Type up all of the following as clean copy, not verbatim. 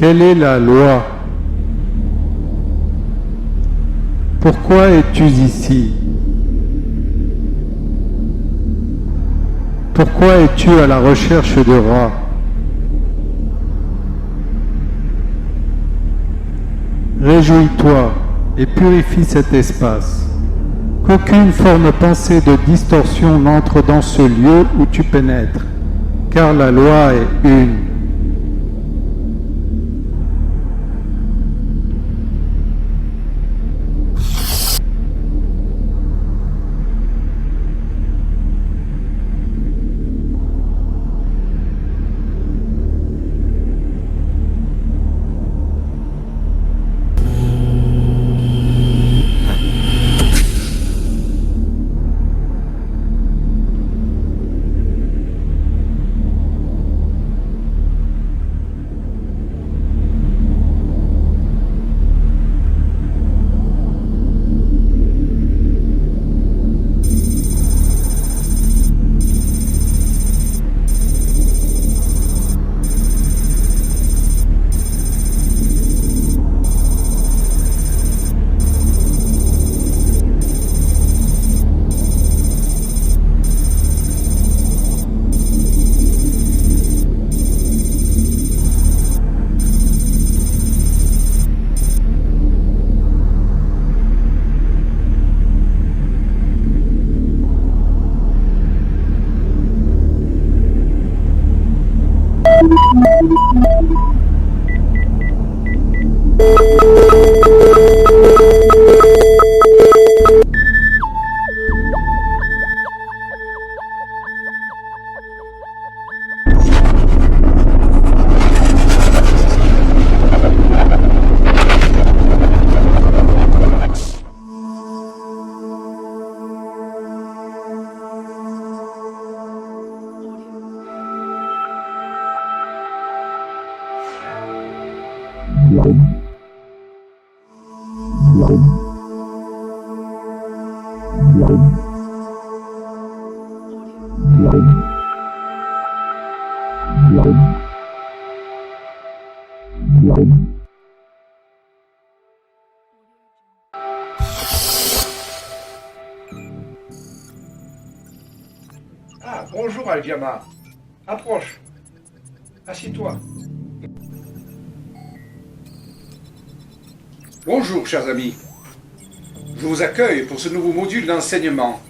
Quelle est la loi? Pourquoi es-tu ici? Pourquoi es-tu à la recherche de rats? Réjouis-toi et purifie cet espace. Qu'aucune forme pensée de distorsion n'entre dans ce lieu où tu pénètres, car la loi est une. Ah, bonjour Aldiama. Approche. Assieds-toi. Bonjour, chers amis. Je vous accueille pour ce nouveau module d'enseignement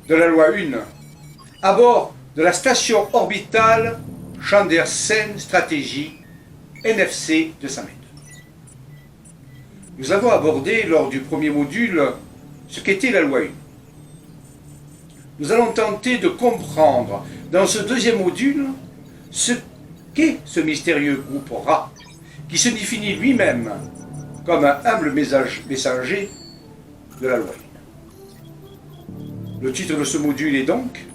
de la loi 1 à bord de la station orbitale Chandersen Stratégie NFC 200 mètres. Nous avons abordé lors du premier module ce qu'était la loi 1. Nous allons tenter de comprendre dans ce deuxième module ce qu'est ce mystérieux groupe Ra, qui se définit lui-même comme un humble messager de la loi 1. Le titre de ce module est donc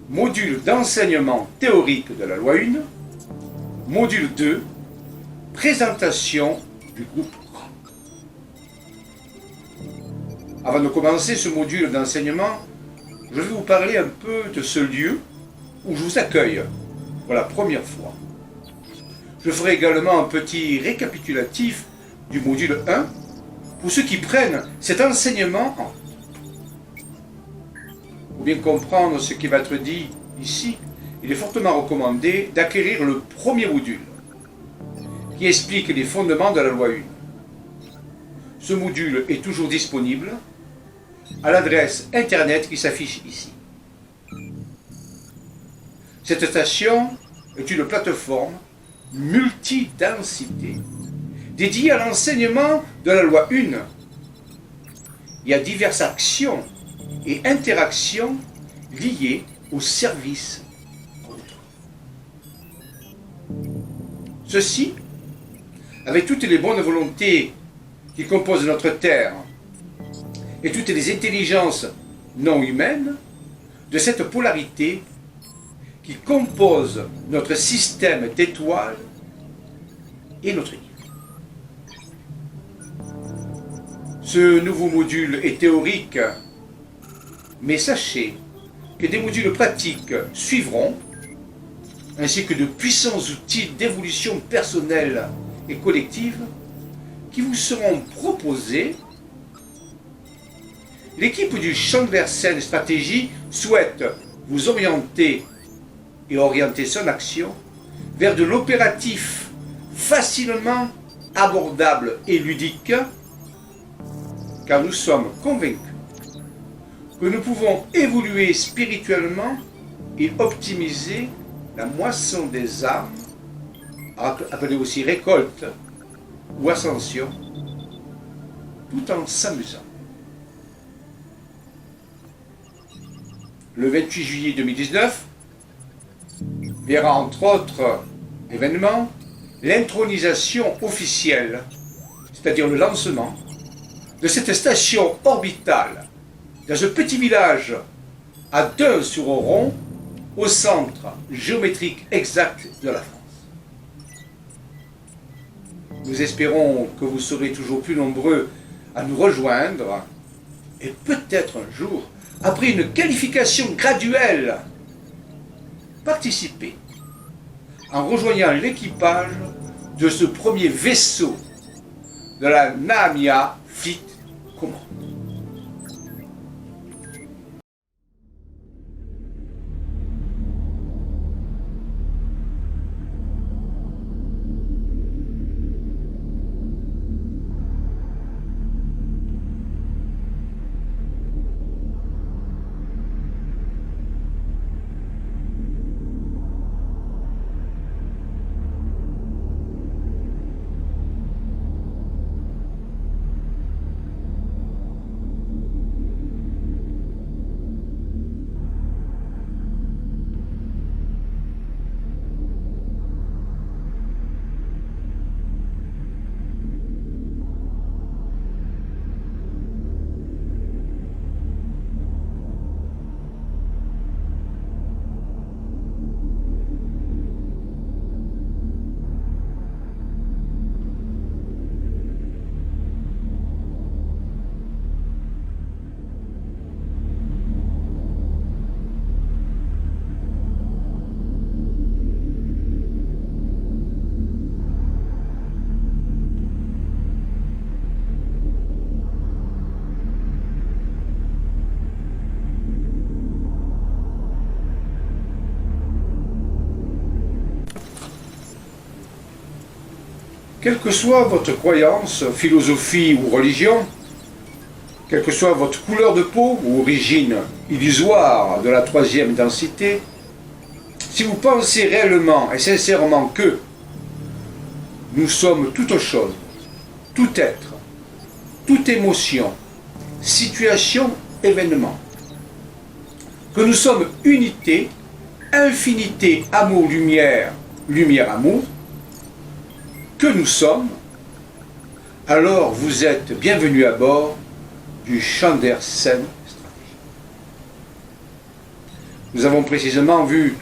Module d'enseignement théorique de la loi 1, Module 2, Présentation du groupe Ra. Avant de commencer ce module d'enseignement, je vais vous parler un peu de ce lieu où je vous accueille pour la première fois. Je ferai également un petit récapitulatif du module 1 pour ceux qui prennent cet enseignement en compte. Pour bien comprendre ce qui va être dit ici, il est fortement recommandé d'acquérir le premier module qui explique les fondements de la loi 1. Ce module est toujours disponible à l'adresse internet qui s'affiche ici. Cette station est une plateforme multidensité dédiée à l'enseignement de la loi 1. Il y a diverses actions et interactions liées au service autrui. Ceci, avec toutes les bonnes volontés qui composent notre Terre et toutes les intelligences non humaines de cette polarité qui compose notre système d'étoiles et notre univers. Ce nouveau module est théorique, mais sachez que des modules pratiques suivront, ainsi que de puissants outils d'évolution personnelle et collectives qui vous seront proposées. L'équipe du Chandersen Stratégie souhaite vous orienter et orienter son action vers de l'opératif facilement abordable et ludique, car nous sommes convaincus que nous pouvons évoluer spirituellement et optimiser la moisson des âmes, appelée aussi récolte ou ascension, tout en s'amusant. Le 28 juillet 2019 verra entre autres événements l'intronisation officielle, c'est-à-dire le lancement de cette station orbitale dans ce petit village à Dun-sur-Oron, au centre géométrique exact de la France. Nous espérons que vous serez toujours plus nombreux à nous rejoindre et peut-être un jour, après une qualification graduelle, participer en rejoignant l'équipage de ce premier vaisseau de la Nahamiya Fleet Command. Quelle que soit votre croyance, philosophie ou religion, quelle que soit votre couleur de peau ou origine illusoire de la troisième densité, si vous pensez réellement et sincèrement que nous sommes toute chose, tout être, toute émotion, situation, événement, que nous sommes unité, infinité, amour, lumière, lumière, amour, que nous sommes, alors vous êtes bienvenus à bord du Chandersen Stratégie. Nous avons précisément vu,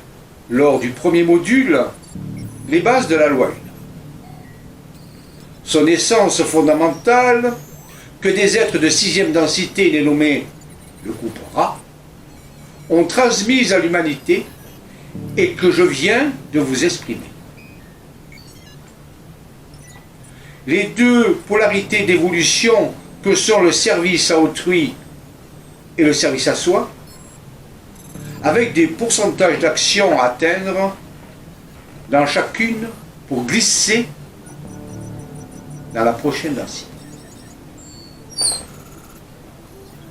lors du premier module, les bases de la loi 1. Son essence fondamentale, que des êtres de sixième densité, les nommés le groupe Ra, ont transmise à l'humanité et que je viens de vous exprimer. Les deux polarités d'évolution que sont le service à autrui et le service à soi, avec des pourcentages d'action à atteindre dans chacune pour glisser dans la prochaine densité.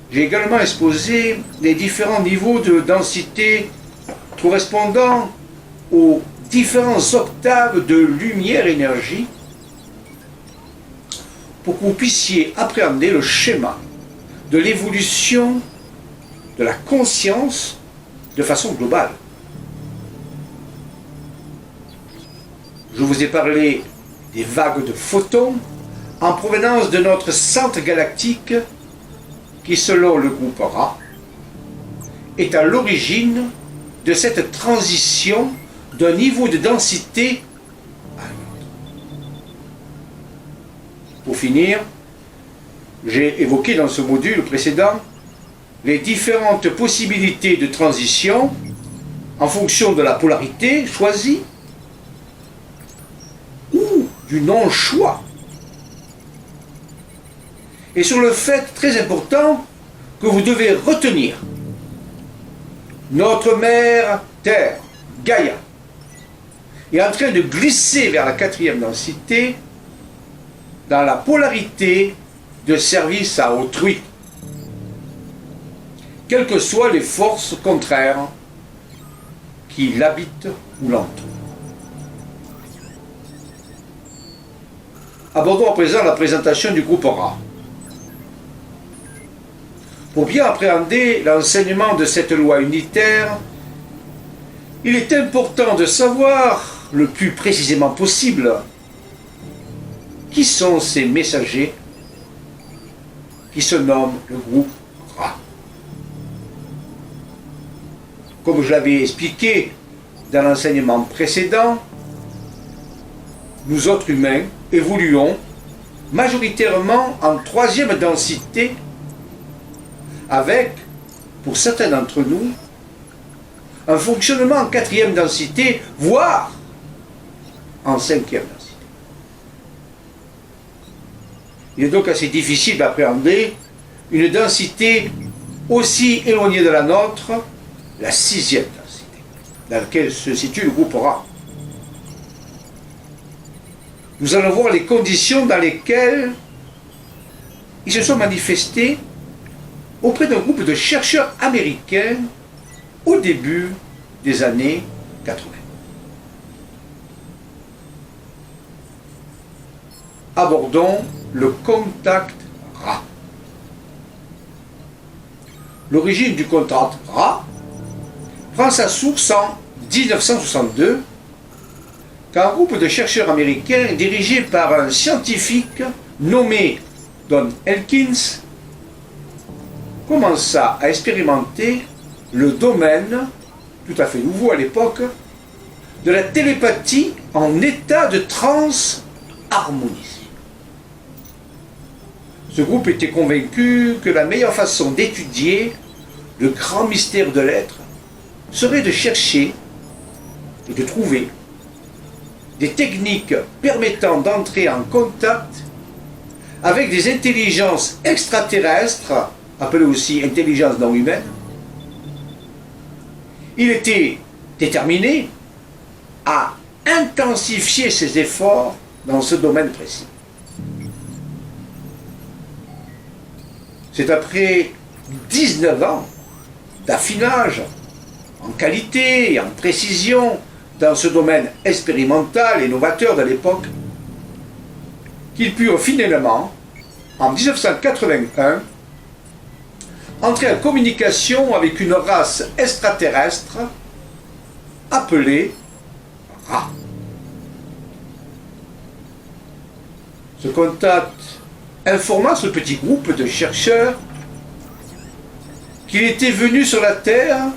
J'ai également exposé les différents niveaux de densité correspondant aux différentes octaves de lumière-énergie pour que vous puissiez appréhender le schéma de l'évolution de la conscience de façon globale. Je vous ai parlé des vagues de photons en provenance de notre centre galactique qui, selon le groupe Ra, est à l'origine de cette transition d'un niveau de densité à un autre. Pour finir, j'ai évoqué dans ce module précédent les différentes possibilités de transition en fonction de la polarité choisie ou du du non-choix. Et sur le fait très important que vous devez retenir. Notre mère Terre, Gaïa, est en train de glisser vers la quatrième densité dans la polarité de service à autrui, quelles que soient les forces contraires qui l'habitent ou l'entourent. Abordons à présent la présentation du groupe Ra. Pour bien appréhender l'enseignement de cette loi unitaire, il est important de savoir le plus précisément possible qui sont ces messagers qui se nomment le groupe Ra. Comme je l'avais expliqué dans l'enseignement précédent, nous autres humains évoluons majoritairement en troisième densité avec, pour certains d'entre nous, un fonctionnement en quatrième densité, voire en cinquième densité. Il est donc assez difficile d'appréhender une densité aussi éloignée de la nôtre, la sixième densité, dans laquelle se situe le groupe Ra. Nous allons voir les conditions dans lesquelles ils se sont manifestés auprès d'un groupe de chercheurs américains au début des années 80. Abordons le contact Ra. L'origine du contact Ra prend sa source en 1962, quand un groupe de chercheurs américains dirigé par un scientifique nommé Don Elkins commença à expérimenter le domaine, tout à fait nouveau à l'époque, de la télépathie en état de transe harmonisé. Ce groupe était convaincu que la meilleure façon d'étudier le grand mystère de l'être serait de chercher et de trouver des techniques permettant d'entrer en contact avec des intelligences extraterrestres, appelées aussi intelligences non humaines. Il était déterminé à intensifier ses efforts dans ce domaine précis. C'est après 19 ans d'affinage en qualité et en précision dans ce domaine expérimental et novateur de l'époque qu'ils purent finalement, en 1981, entrer en communication avec une race extraterrestre appelée Ra. Ce contact informa ce petit groupe de chercheurs qu'il était venu sur la Terre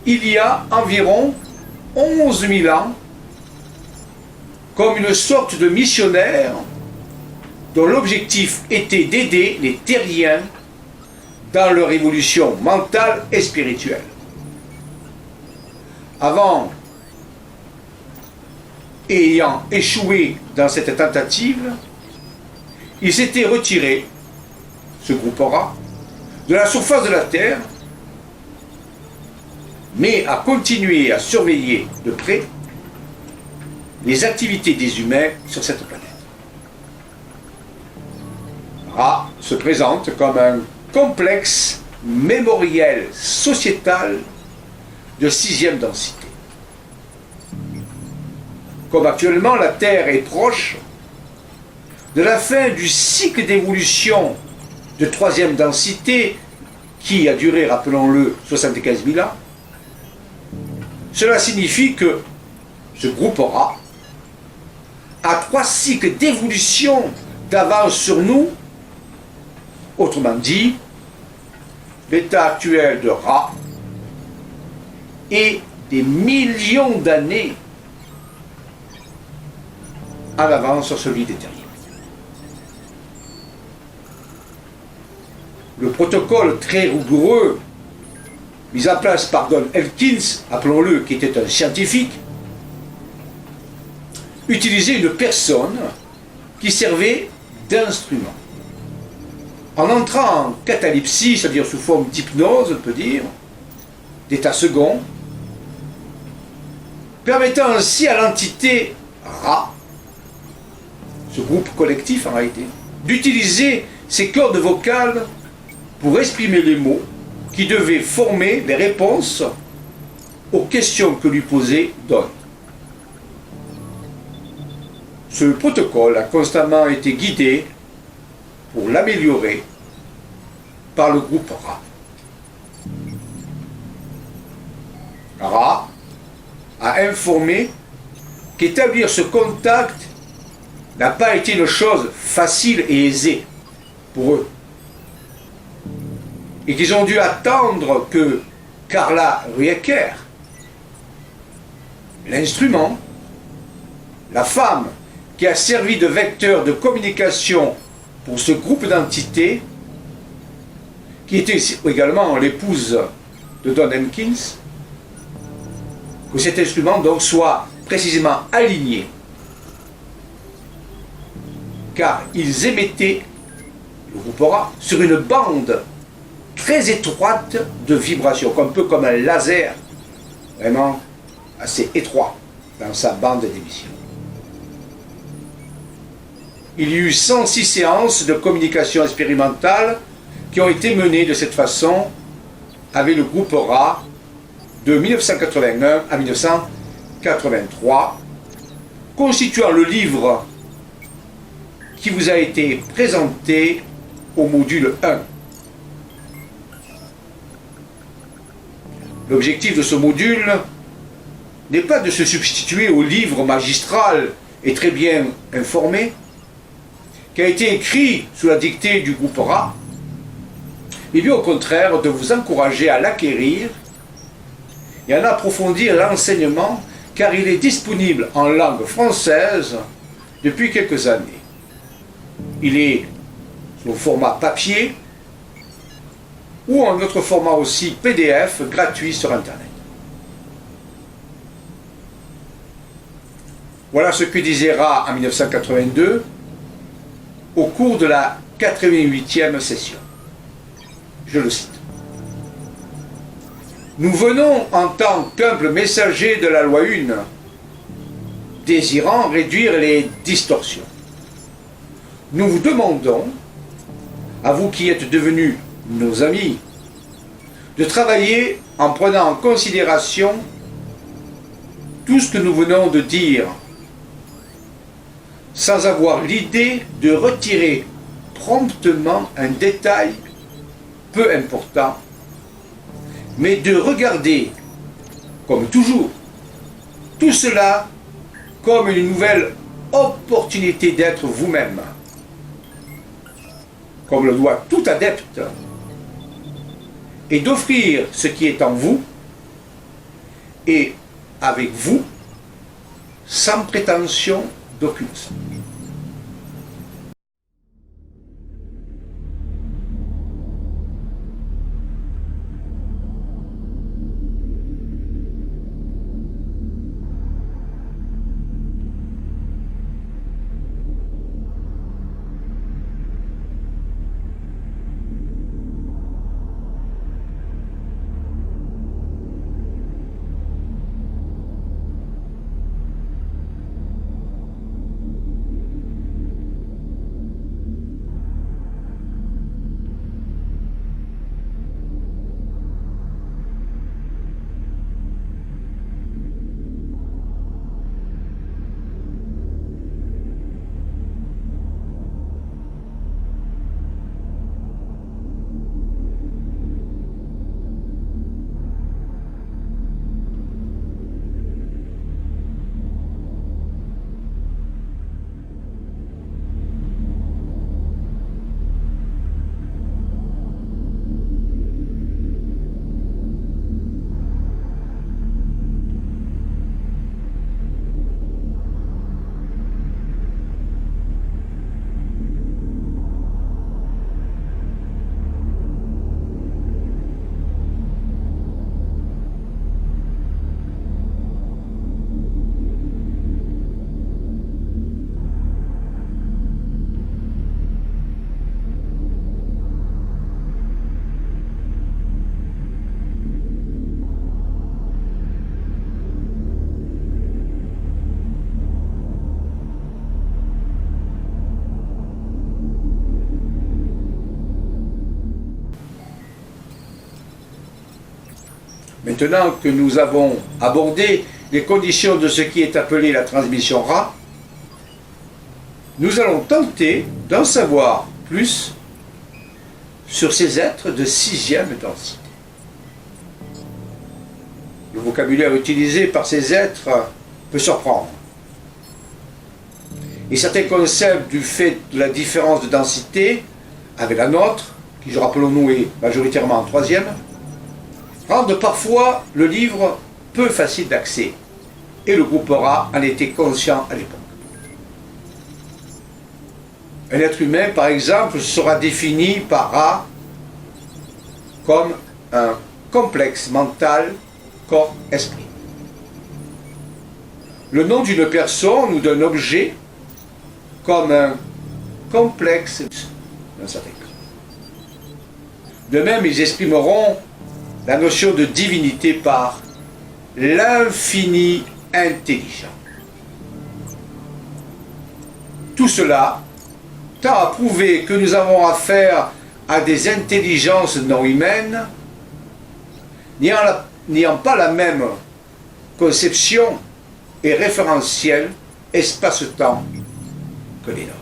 il y a environ 11 000 ans comme une sorte de missionnaire dont l'objectif était d'aider les terriens dans leur évolution mentale et spirituelle. Avant, ayant échoué dans cette tentative, il s'était retiré, ce groupe Ra, de la surface de la Terre, mais a continué à surveiller de près les activités des humains sur cette planète. Ra se présente comme un complexe mémoriel sociétal de sixième densité. Comme actuellement la Terre est proche de la fin du cycle d'évolution de troisième densité qui a duré, rappelons-le, 75 000 ans, cela signifie que ce groupe Ra a 3 cycles d'évolution d'avance sur nous. Autrement dit, l'état actuel de Ra est des millions d'années en avance sur celui des terriens. Le protocole très rigoureux mis en place par Don Elkins, appelons-le, qui était un scientifique, utilisait une personne qui servait d'instrument. En entrant en catalepsie, c'est-à-dire sous forme d'hypnose, on peut dire, d'état second, permettant ainsi à l'entité Ra, ce groupe collectif en réalité, d'utiliser ses cordes vocales pour exprimer les mots qui devaient former les réponses aux questions que lui posait Don. Ce protocole a constamment été guidé pour l'améliorer par le groupe Ra. Ra a informé qu'établir ce contact n'a pas été une chose facile et aisée pour eux. Et qu'ils ont dû attendre que Carla Riecker, l'instrument, la femme qui a servi de vecteur de communication pour ce groupe d'entités, qui était également l'épouse de Don Hempkins, que cet instrument donc soit précisément aligné, car ils émettaient, le groupe Ra, sur une bande très étroite de vibrations, un peu comme un laser, vraiment assez étroit dans sa bande d'émission. Il y a eu 106 séances de communication expérimentale qui ont été menées de cette façon avec le groupe Ra de 1981 à 1983, constituant le livre qui vous a été présenté au module 1. L'objectif de ce module n'est pas de se substituer au livre magistral et très bien informé qui a été écrit sous la dictée du groupe Ra, mais bien au contraire de vous encourager à l'acquérir et à en approfondir l'enseignement, car il est disponible en langue française depuis quelques années. Il est sous format papier ou en autre format aussi PDF gratuit sur Internet. Voilà ce que disait Ra en 1982 au cours de la 88e session. Je le cite. Nous venons en tant qu'humble messager de la loi 1, désirant réduire les distorsions. Nous vous demandons, à vous qui êtes devenus nos amis, de travailler en prenant en considération tout ce que nous venons de dire, sans avoir l'idée de retirer promptement un détail peu important, mais de regarder, comme toujours, tout cela comme une nouvelle opportunité d'être vous-même, comme le doit tout adepte, et d'offrir ce qui est en vous, et avec vous, sans prétention d'aucune sorte. Maintenant que nous avons abordé les conditions de ce qui est appelé la transmission Ra, nous allons tenter d'en savoir plus sur ces êtres de sixième densité. Le vocabulaire utilisé par ces êtres peut surprendre. Et certains concepts du fait de la différence de densité avec la nôtre, qui, je rappelons-nous, est majoritairement en troisième, rendent parfois le livre peu facile d'accès. Et le groupe Ra en était conscient à l'époque. Un être humain, par exemple, sera défini par Ra comme un complexe mental corps-esprit. Le nom d'une personne ou d'un objet comme un complexe dans certains cas. De même, ils exprimeront la notion de divinité par l'infini intelligent. Tout cela tend à prouver que nous avons affaire à des intelligences non humaines, n'ayant pas la même conception et référentiel espace-temps que les nôtres.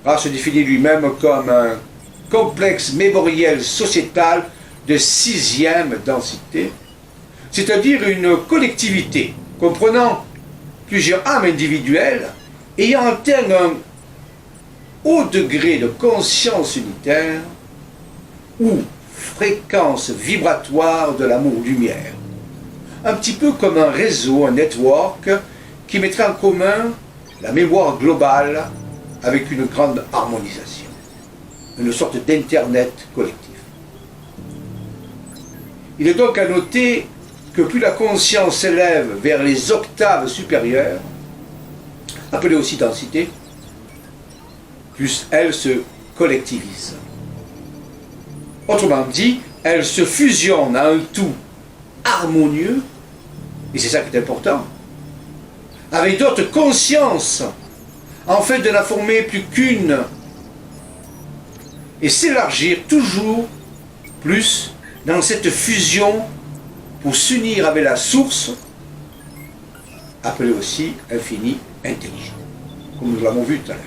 Ra se définit lui-même comme un complexe mémoriel sociétal de sixième densité, c'est-à-dire une collectivité comprenant plusieurs âmes individuelles ayant atteint un haut degré de conscience unitaire ou fréquence vibratoire de l'amour-lumière. Un petit peu comme un réseau, un network, qui mettrait en commun la mémoire globale avec une grande harmonisation. Une sorte d'internet collectif. Il est donc à noter que plus la conscience s'élève vers les octaves supérieures, appelées aussi densité, plus elle se collectivise. Autrement dit, elle se fusionne à un tout harmonieux, et c'est ça qui est important, avec d'autres consciences, en fait de la former plus qu'une, et s'élargir toujours plus dans cette fusion pour s'unir avec la source, appelée aussi infini intelligent, comme nous l'avons vu tout à l'heure.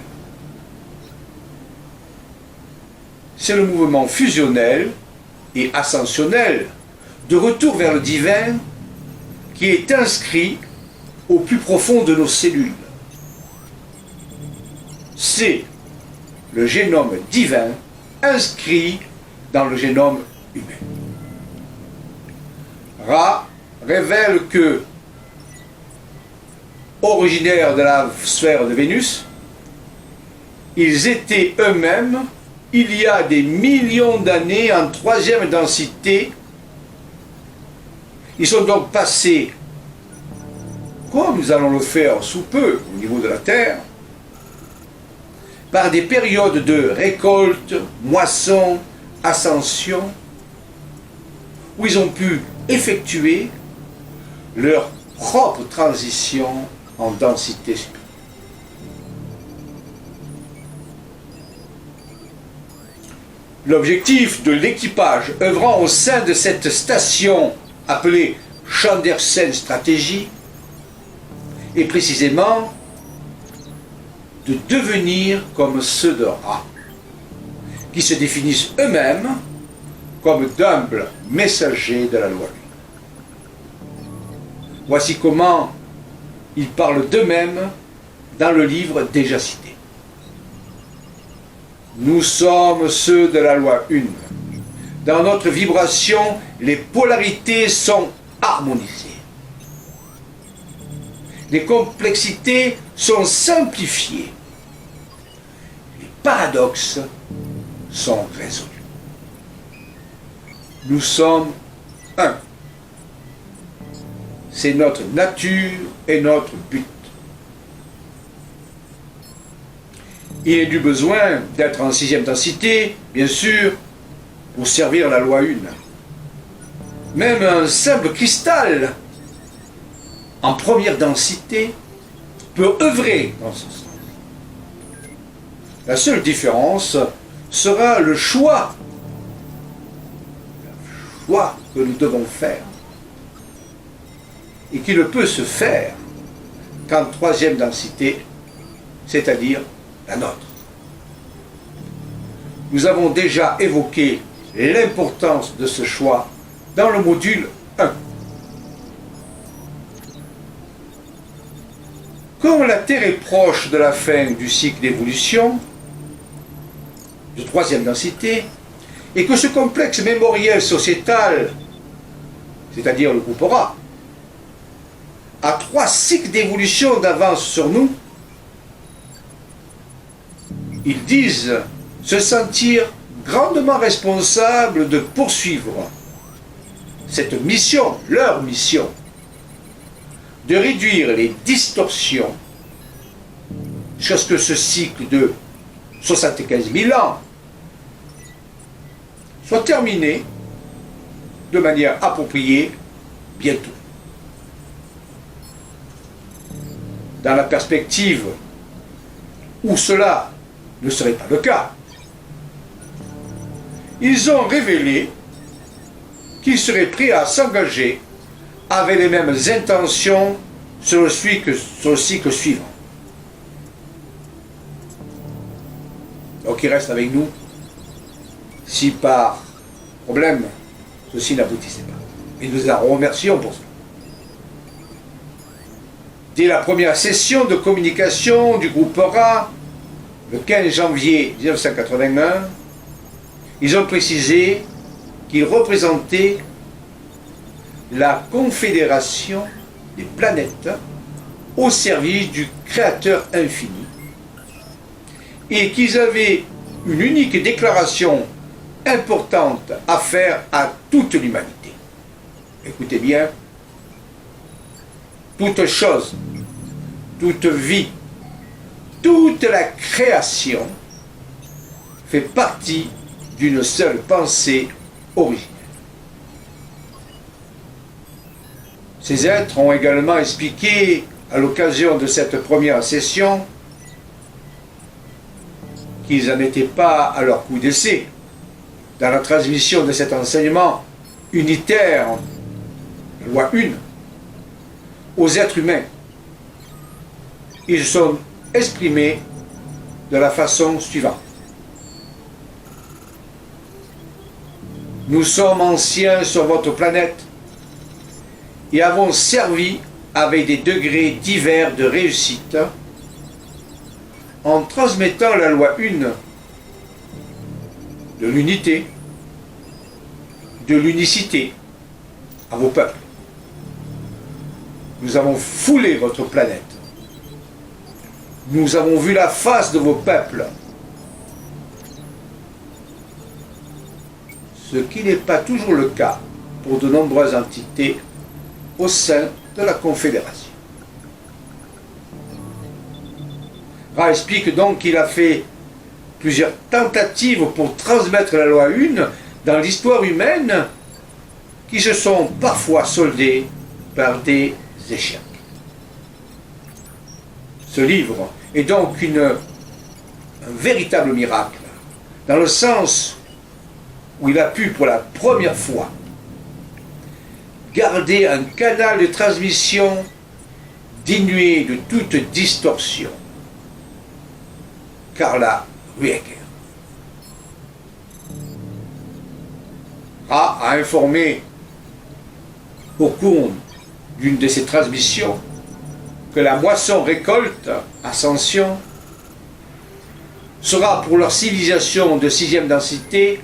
C'est le mouvement fusionnel et ascensionnel de retour vers le divin qui est inscrit au plus profond de nos cellules. C'est le génome divin inscrit dans le génome humain. Ra révèle que, originaires de la sphère de Vénus, ils étaient eux-mêmes, il y a des millions d'années, en troisième densité. Ils sont donc passés, comme nous allons le faire sous peu au niveau de la Terre, par des périodes de récolte, moisson, ascension, où ils ont pu effectuer leur propre transition en densité supérieure. L'objectif de l'équipage œuvrant au sein de cette station appelée Chandersen Stratégie est précisément de devenir comme ceux de Ra, qui se définissent eux-mêmes comme d'humbles messagers de la loi. Voici comment ils parlent d'eux-mêmes dans le livre déjà cité. Nous sommes ceux de la loi une. Dans notre vibration, les polarités sont harmonisées. Les complexités sont simplifiées. Les paradoxes sont résolus. Nous sommes un. C'est notre nature et notre but. Il est du besoin d'être en sixième densité, bien sûr, pour servir la loi une. Même un simple cristal en première densité peut œuvrer dans ce sens. La seule différence sera le choix choix que nous devons faire et qui ne peut se faire qu'en troisième densité, c'est-à-dire la nôtre. Nous avons déjà évoqué l'importance de ce choix dans le module 1. Comme la Terre est proche de la fin du cycle d'évolution, de troisième densité, et que ce complexe mémoriel sociétal, c'est-à-dire le groupe Aura, a 3 cycles d'évolution d'avance sur nous, ils disent se sentir grandement responsables de poursuivre cette mission, leur mission, de réduire les distorsions jusqu'à ce que ce cycle de 75 000 ans soit terminé de manière appropriée bientôt. Dans la perspective où cela ne serait pas le cas, ils ont révélé qu'ils seraient prêts à s'engager avec les mêmes intentions sur le cycle suivant. Donc ils restent avec nous si par problème ceci n'aboutissait pas. Et nous en remercions pour cela. Dès la première session de communication du groupe Aura, le 15 janvier 1981, ils ont précisé qu'ils représentaient la confédération des planètes au service du Créateur infini et qu'ils avaient une unique déclaration importante à faire à toute l'humanité. Écoutez bien, toute chose, toute vie, toute la création fait partie d'une seule pensée originelle. Ces êtres ont également expliqué, à l'occasion de cette première session, qu'ils n'en étaient pas à leur coup d'essai dans la transmission de cet enseignement unitaire, loi 1, aux êtres humains. Ils sont exprimés de la façon suivante. Nous sommes anciens sur votre planète et avons servi avec des degrés divers de réussite en transmettant la loi 1 de l'unité, de l'unicité à vos peuples. Nous avons foulé votre planète. Nous avons vu la face de vos peuples. Ce qui n'est pas toujours le cas pour de nombreuses entités au sein de la Confédération. Ra explique donc qu'il a fait plusieurs tentatives pour transmettre la loi 1 dans l'histoire humaine qui se sont parfois soldées par des échecs. Ce livre est donc un véritable miracle, dans le sens où il a pu pour la première fois garder un canal de transmission dénué de toute distorsion. Carla Ruecker a informé au cours d'une de ses transmissions que la moisson récolte, ascension, sera pour leur civilisation de 6e densité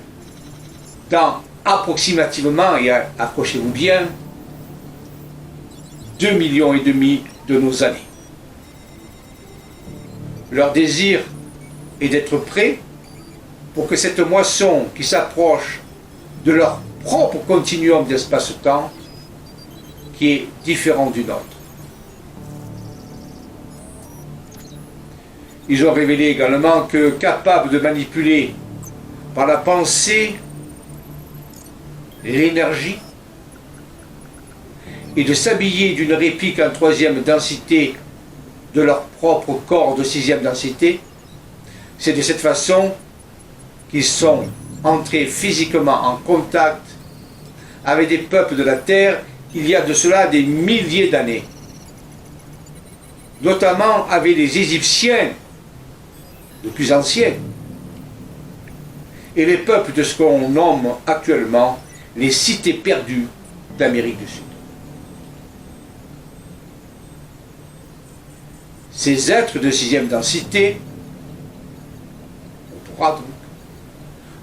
dans approximativement, et accrochez-vous bien, 2,5 millions de nos années. Leur désir est d'être prêts pour que cette moisson qui s'approche de leur propre continuum d'espace-temps, qui est différent du nôtre. Ils ont révélé également que, capables de manipuler par la pensée l'énergie et de s'habiller d'une réplique en 3e densité de leur propre corps de 6e densité, c'est de cette façon qu'ils sont entrés physiquement en contact avec des peuples de la terre il y a de cela des milliers d'années, notamment avec les Égyptiens, les plus anciens, et les peuples de ce qu'on nomme actuellement les cités perdues d'Amérique du Sud. Ces êtres de sixième densité, on pourra donc,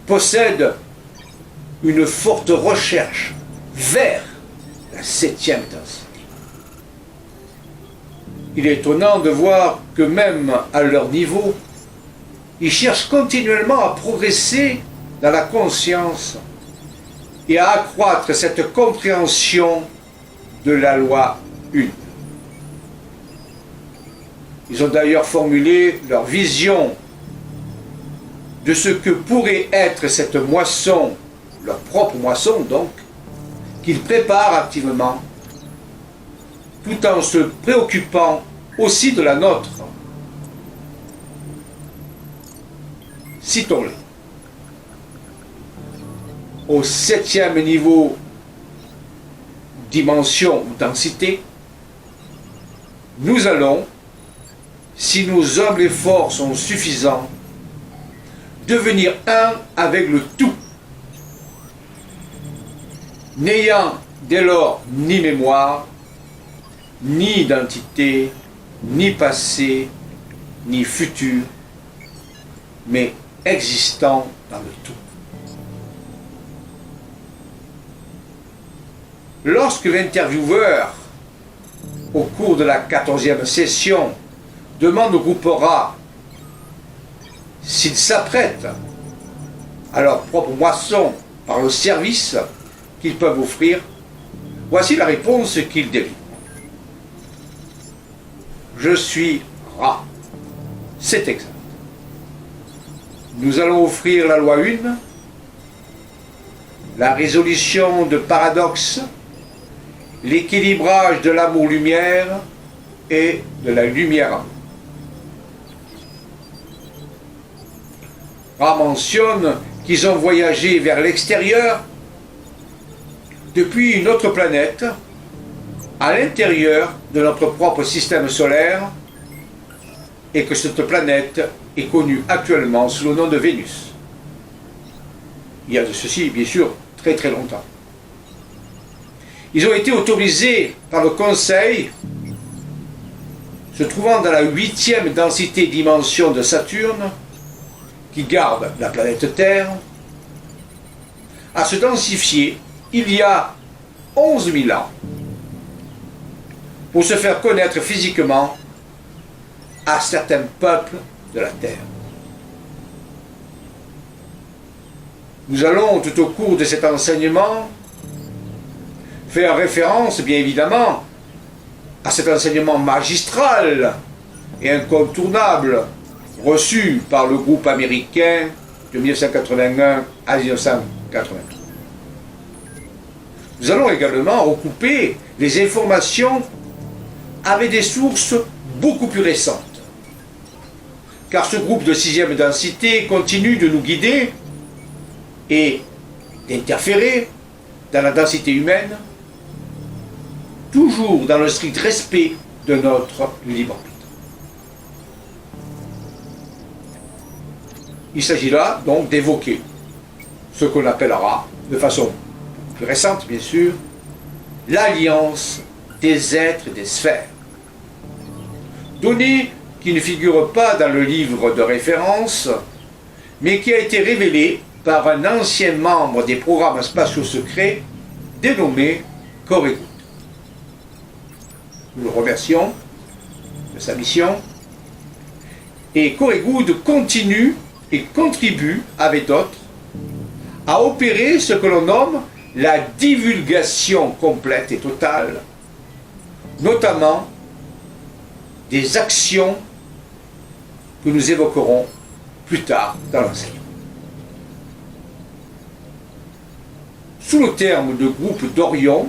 possèdent une forte recherche vers la septième densité. Il est étonnant de voir que même à leur niveau, ils cherchent continuellement à progresser dans la conscience et à accroître cette compréhension de la loi une. Ils ont d'ailleurs formulé leur vision de ce que pourrait être cette moisson, leur propre moisson donc, qu'ils préparent activement, tout en se préoccupant aussi de la nôtre. Citons-les. Au septième niveau, dimension ou densité, nous allons, si nos humbles efforts sont suffisants, devenir un avec le tout, n'ayant dès lors ni mémoire, ni identité, ni passé, ni futur, mais existant dans le tout. Lorsque l'intervieweur, au cours de la 14e session, demande au groupe Ra s'ils s'apprêtent à leur propre moisson par le service qu'ils peuvent offrir, voici la réponse qu'ils délivrent. Je suis Ra. C'est exact. Nous allons offrir la loi 1, la résolution de paradoxes, l'équilibrage de l'amour-lumière et de la lumière-amour. Ra mentionne qu'ils ont voyagé vers l'extérieur depuis une autre planète, à l'intérieur de notre propre système solaire, et que cette planète est connue actuellement sous le nom de Vénus. Il y a de ceci, bien sûr, très très longtemps. Ils ont été autorisés par le Conseil, se trouvant dans la 8e densité dimension de Saturne, qui garde la planète Terre, à se densifier il y a 11 000 ans, pour se faire connaître physiquement à certains peuples de la Terre. Nous allons, tout au cours de cet enseignement, faire référence, bien évidemment, à cet enseignement magistral et incontournable reçu par le groupe américain de 1981 à 1983. Nous allons également recouper les informations avec des sources beaucoup plus récentes, car ce groupe de 6e densité continue de nous guider et d'interférer dans la densité humaine, toujours dans le strict respect de notre libre arbitre. Il s'agit là donc d'évoquer ce qu'on appellera, de façon plus récente bien sûr, l'alliance des êtres et des sphères. Donnée qui ne figure pas dans le livre de référence, mais qui a été révélée par un ancien membre des programmes spatiaux secrets dénommé Corey Goode. Nous le remercions de sa mission. Et Corey Goode continue et contribue avec d'autres à opérer ce que l'on nomme la divulgation complète et totale, notamment des actions que nous évoquerons plus tard dans l'enseignement. Sous le terme de groupe d'Orion,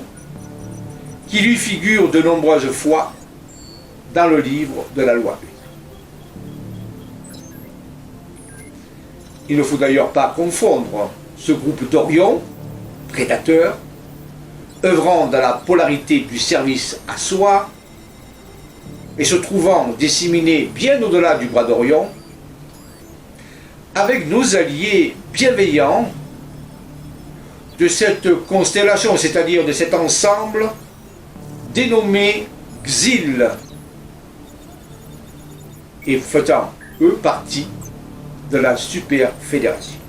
qui lui figure de nombreuses fois dans le livre de la loi 1. Il ne faut d'ailleurs pas confondre ce groupe d'Orion, prédateur, œuvrant dans la polarité du service à soi et se trouvant disséminés bien au-delà du bras d'Orion, avec nos alliés bienveillants de cette constellation, c'est-à-dire de cet ensemble dénommé Xil, et faisant, eux, partie de la Super Fédération.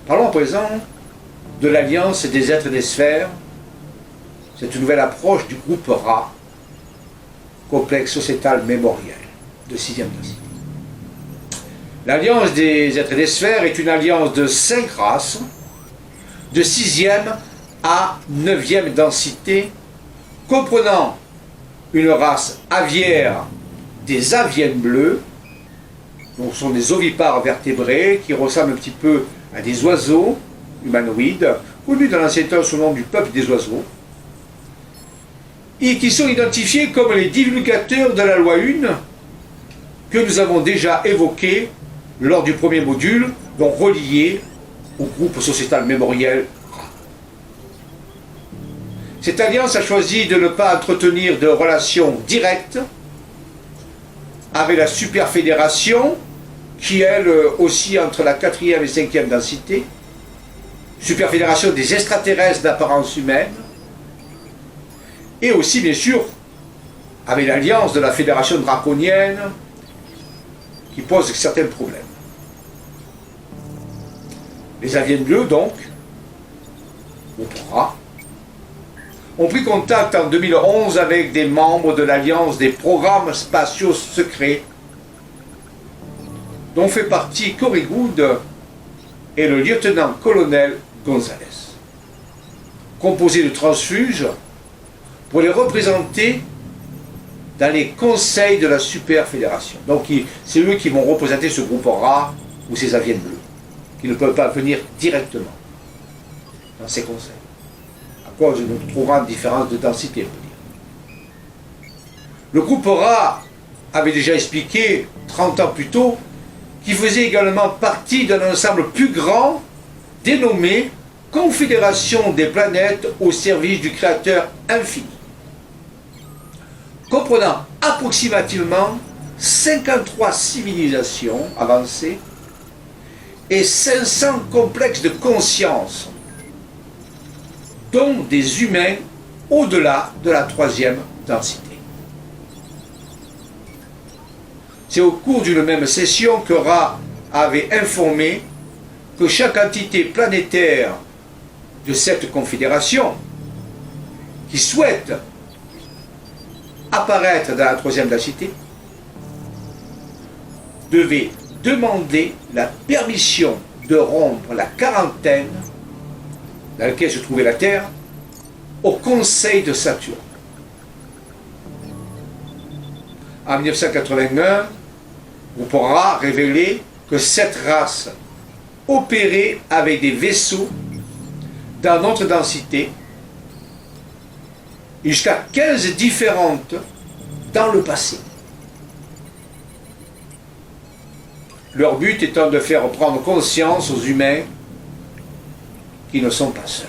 Parlons à présent de l'Alliance des êtres des sphères, cette nouvelle approche du groupe Ra, complexe sociétal mémoriel de 6e densité. L'Alliance des êtres des sphères est une alliance de 5 races, de 6e à 9e densité, comprenant une race aviaire des aviennes bleues, donc ce sont des ovipares vertébrés qui ressemblent un petit peu à des oiseaux humanoïdes, connus dans l'ancien temps sous le nom du peuple des oiseaux, et qui sont identifiés comme les divulgateurs de la loi 1 que nous avons déjà évoqué lors du premier module, donc relié au groupe sociétal mémoriel. Cette alliance a choisi de ne pas entretenir de relations directes avec la Super Fédération, qui elle aussi entre la 4e et 5e densité, Super Fédération des extraterrestres d'apparence humaine, et aussi bien sûr avec l'alliance de la Fédération draconienne qui pose certains problèmes. Les aviennes bleues donc, ont pris contact en 2011 avec des membres de l'alliance des programmes spatiaux secrets dont fait partie Corey Goode et le lieutenant-colonel Gonzalez, composé de transfuges pour les représenter dans les conseils de la Super Fédération. Donc c'est eux qui vont représenter ce groupe Ra ou ces aviennes bleues, qui ne peuvent pas venir directement dans ces conseils, à cause de notre trop grande différence de densité, on peut dire. Le groupe Ra avait déjà expliqué 30 ans plus tôt qu'il faisait également partie d'un ensemble plus grand dénommé Confédération des planètes au service du Créateur infini, comprenant approximativement 53 civilisations avancées et 500 complexes de conscience, dont des humains au-delà de la 3e densité. C'est au cours d'une même session que Ra avait informé que chaque entité planétaire de cette confédération qui souhaite apparaître dans la 3e densité devait demander la permission de rompre la quarantaine dans laquelle se trouvait la Terre au Conseil de Saturne. En 1981, Groupe-Aura révélé que cette race opérait avec des vaisseaux dans notre densité et jusqu'à 15 différentes dans le passé. Leur but étant de faire prendre conscience aux humains qu'ils ne sont pas seuls.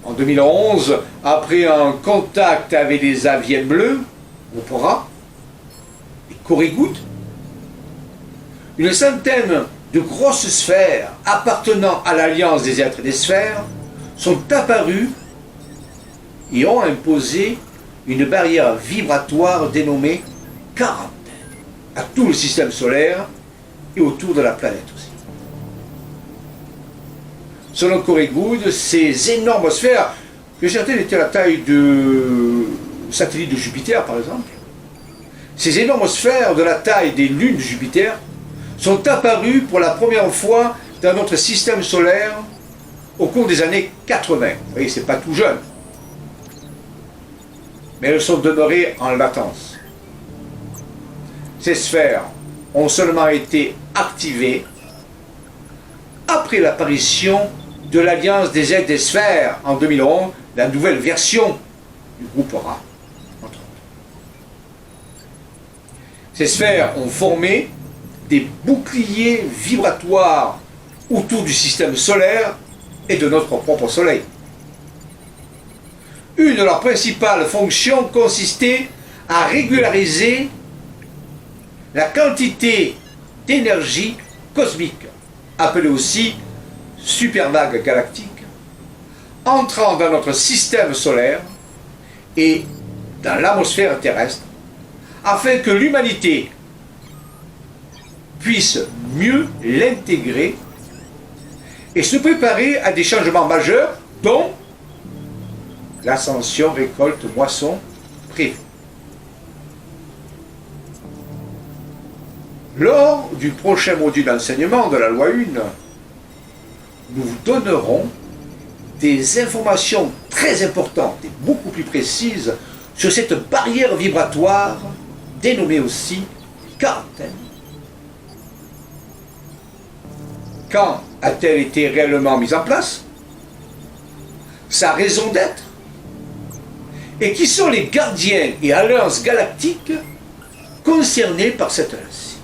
En 2011, après un contact avec les aviens bleus, Groupe-Aura et Corée-Goutte, une centaine de grosses sphères appartenant à l'Alliance des êtres et des sphères sont apparues et ont imposé une barrière vibratoire dénommée quarantaine à tout le système solaire et autour de la planète aussi. Selon Corée-Goutte, ces énormes sphères, que certaines étaient à la taille de satellites de Jupiter par exemple, ces énormes sphères de la taille des lunes de Jupiter sont apparues pour la première fois dans notre système solaire au cours des années 80. Vous voyez, c'est pas tout jeune. Mais elles sont demeurées en latence. Ces sphères ont seulement été activées après l'apparition de l'Alliance des êtres des sphères en 2011, la nouvelle version du Groupe-Aura. Ces sphères ont formé des boucliers vibratoires autour du système solaire et de notre propre Soleil. Une de leurs principales fonctions consistait à régulariser la quantité d'énergie cosmique, appelée aussi supervague galactique, entrant dans notre système solaire et dans l'atmosphère terrestre, afin que l'humanité puisse mieux l'intégrer et se préparer à des changements majeurs, dont l'ascension, récolte, moisson prévue. Lors du prochain module d'enseignement de la loi 1, nous vous donnerons des informations très importantes et beaucoup plus précises sur cette barrière vibratoire dénommée aussi quarantaine. Quand a-t-elle été réellement mise en place? Sa raison d'être? Et qui sont les gardiens et alliances galactiques concernés par cette ainsi?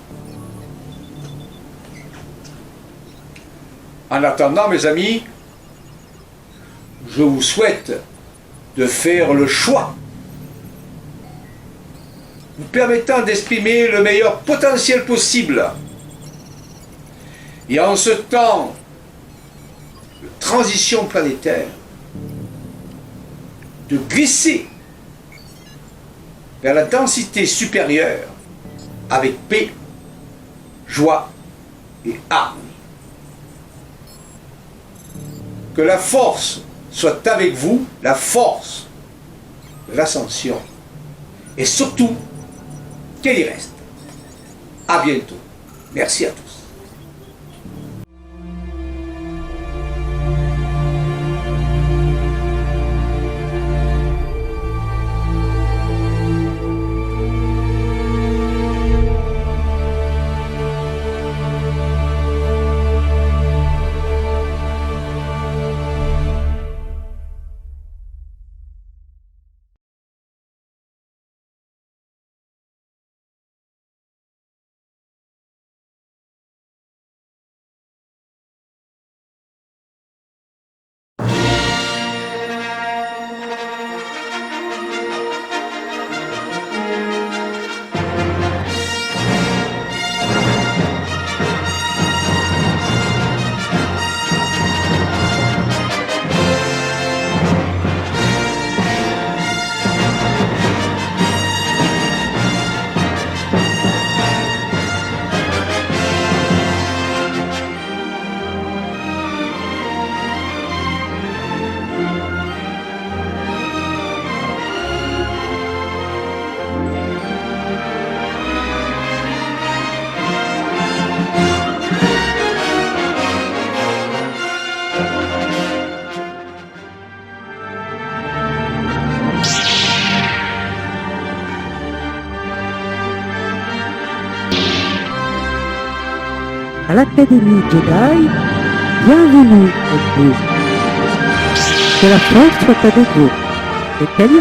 En attendant, mes amis, je vous souhaite de faire le choix vous permettant d'exprimer le meilleur potentiel possible. Et en ce temps de transition planétaire, de glisser vers la densité supérieure avec paix, joie et harmonie. Que la force soit avec vous, la force de l'ascension, et surtout qu'elle y reste. À bientôt. Merci à tous. à l'Académie Jedi. Bienvenue, Ed. Que la force soit avec vous. Et quelle